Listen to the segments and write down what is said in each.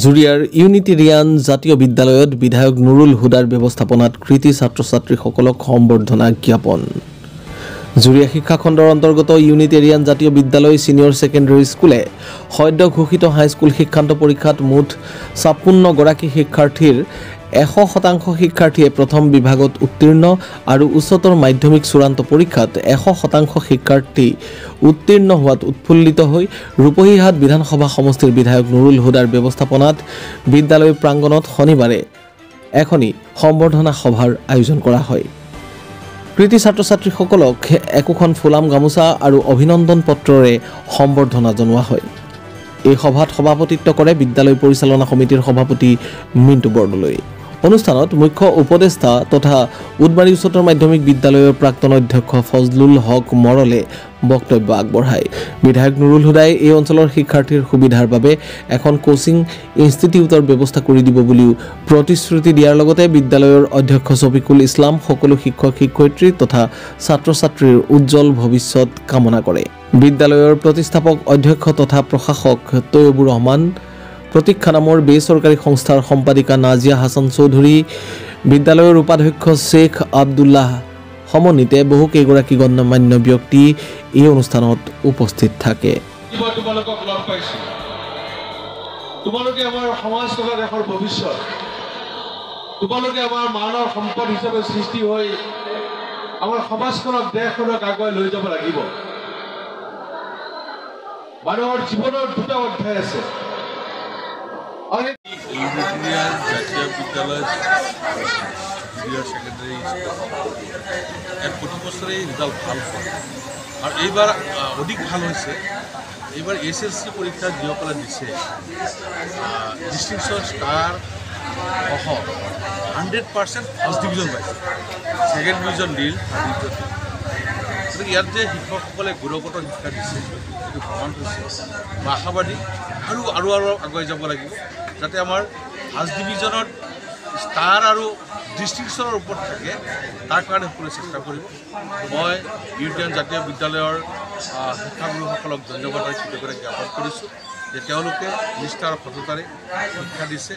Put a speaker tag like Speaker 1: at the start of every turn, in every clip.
Speaker 1: জুৰিয়াৰ Unitarian জাতীয় বিদ্যালয়ত বিধায়ক নুৰুল হুদাৰ ব্যৱস্থাপনাত কৃতি ছাত্ৰ-ছাত্ৰীসকলক সম্বৰ্ধনা জ্ঞাপন। জুৰিয়া শিক্ষাখণ্ডৰ অন্তৰ্গত ইউনিটেৰিয়ান জাতীয় বিদ্যালয় ছিনিয়ৰ ছেকেণ্ডেৰী স্কুলে সদ্য ঘোষিত হাইস্কুল শিক্ষান্ত পৰীক্ষাত মুঠ ৫৬ গৰাকী শিক্ষাৰ্থীৰ ১০০% শিক্ষাৰ্থীয়ে প্ৰথম বিভাগত উত্তীৰ্ণ আৰু উচ্চতৰ মাধ্যমিক চূড়ান্ত পৰীক্ষাত ১০০% শিক্ষাৰ্থী উত্তীৰ্ণ হোৱাত উৎফুল্লিত হৈ ৰূপহীহাট বিধানসভা সমষ্টিৰ বিধায়ক নুৰুল হুদাৰ ব্যৱস্থাপনাত বিদ্যালয় প্ৰাংগণত শনিবাৰে এখনি সম্বৰ্ধনা সভাৰ আয়োজন কৰা হয়। কৃতি ছাত্ৰ-ছাত্ৰীসকলক একোখন ফুলাম গামোচা আৰু অভিনন্দন পত্ৰৰে সম্বৰ্ধনা জনোৱা হয়। এই সভাত সভাপতিত্ব কৰে বিদ্যালয় পৰিচালনা সমিতিৰ সভাপতি মিণ্টু বৰদলৈ। অনুষ্ঠানত মুখ্য উপদেষ্টা তথা উদবাৰী উচ্চতৰ মাধ্যমিক বিদ্যালয়ৰ প্ৰাক্তন অধ্যক্ষ ফজলুল হক মৰলে বক্তব্য আগবঢ়ায়। বিধায়ক নুৰুল হুদাই এই অঞ্চলৰ শিক্ষাৰ্থীৰ সুবিধাৰ বাবে এখন কোচিং ইনষ্টিটিউটৰ ব্যৱস্থা কৰি দিব বুলিও প্ৰতিশ্ৰুতি দিয়াৰ লগতে বিদ্যালয়ৰ অধ্যক্ষ শফিকুল ইছলাম সকলো শিক্ষক শিক্ষয়িত্ৰী তথা ছাত্ৰ-ছাত্ৰীৰ উজ্জ্বল ভৱিষ্যত কামনা কৰে। বিদ্যালয়ৰ প্ৰতিষ্ঠাপক অধ্যক্ষ তথা প্ৰশাসক তৈয়বুৰ ৰহমান, প্ৰতীক্ষা নামৰ বেচৰকাৰী সংস্থাৰ সম্পাদিকা নাজিয়া হাছান চৌধুৰী, বিদ্যালয়ৰ উপাধ্যক্ষ শ্বেখ আব্দুল্লাহ সমন্বিতে বহু কেইগৰাকী গণ্যমান্য ব্যক্তি এই অনুষ্ঠানত উপস্থিত থাকে।
Speaker 2: তোমালোকে আমাৰ সমাজ তথা দেশৰ ভৱিষ্যত, তোমালোকে আমাৰ মানৱ সম্পদ হিচাপে সৃষ্টি হৈ আমাৰ সমাজখনক দেশখনক আগুৱাই লৈ যাব লাগিব। মানুহৰ জীৱনৰ দুটা অধ্যায় আছে।
Speaker 3: ইউনিটেৰিয়ান জাতীয় বিদ্যালয় জুনিয়ৰ ছেকেণ্ডেৰী ইয়াত প্ৰতি বছৰে ৰিজাল্ট ভাল হয় আৰু এইবাৰ অধিক ভাল হৈছে। এইবাৰ SSC পৰীক্ষা যিসকলে দিছে ডিষ্টিংশ্যন ষ্টাৰ সহ 100% ফাৰ্ষ্ট ডিভিজন পাইছে, ছেকেণ্ড ডিভিজন দিল, গতিকে ইয়াত যে শিক্ষকসকলে গুণগত শিক্ষা দিছে সেইটো প্ৰমাণ হৈছে। মই আশাবাদী আৰু আগুৱাই যাব লাগিব যাতে আমাৰ ফাৰ্ষ্ট ডিভিজনত ষ্টাৰ আৰু ডিষ্টিংশ্যনৰ ওপৰত থাকে, তাৰ কাৰণে সকলোৱে চেষ্টা কৰিব। মই ইউনিটেৰিয়ান জাতীয় বিদ্যালয়ৰ শিক্ষাগুৰুসকলক ধন্যবাদ আৰু কৃতজ্ঞতা জ্ঞাপন কৰিছোঁ যে তেওঁলোকে নিষ্ঠা আৰু সততাৰে শিক্ষা দিছে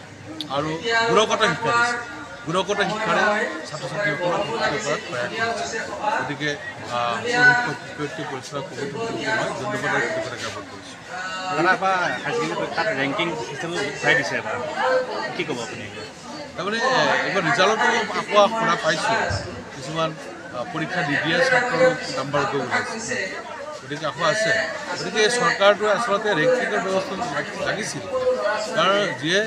Speaker 3: আৰু গুণগত শিক্ষা দিছে। গুণগত শিক্ষাৰে ছাত্ৰ-ছাত্ৰীসকলক শিক্ষিত কৰাত সহায় কৰিছে। গতিকে শিক্ষক শিক্ষয়িত্ৰী পৰিচালক কমিটিক মই ধন্যবাদ আৰু কৃতজ্ঞতা জ্ঞাপন কৰিছোঁ।
Speaker 4: ৰেংকিং হিচাপে উঠাই দিছে এবাৰ, কি ক'ব আপুনি?
Speaker 3: তাৰমানে এইবাৰ ৰিজাল্টতো আকৌ শুনা পাইছোঁ কিছুমান পৰীক্ষা নিদিয়া ছাত্ৰৰ নাম্বাৰ গৈ ওলাইছে, গতিকে আকৌ আছে। গতিকে চৰকাৰটোৱে আচলতে ৰেংকিঙৰ ব্যৱস্থা লাগিছিল, কাৰণ যিয়ে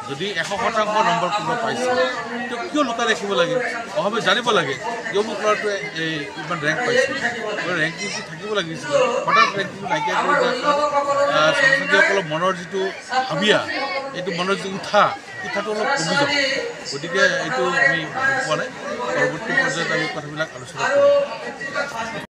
Speaker 3: যদি 100% নম্বৰ কোনোবা পাইছে তেওঁ কিয় লুকাই ৰাখিব লাগে? অসমে জানিব লাগে কিয় মোক ল'ৰাটোৱে এই ইমান ৰেংক পাইছে। ৰেংকিংটো থাকিব লাগিছিল। হঠাৎ ৰেংকিংটো নাইকিয়া কৰি দিয়াৰ কাৰণে ছাত্ৰ-ছাত্ৰীসকলৰ মনৰ যিটো হাবিয়া, এইটো মনৰ যিটো উঠাটো অলপ কমি যাব। গতিকে এইটো আমি পোৱা নাই, পৰৱৰ্তী পৰ্যায়ত আমি কথাবিলাক আলোচনা কৰিম।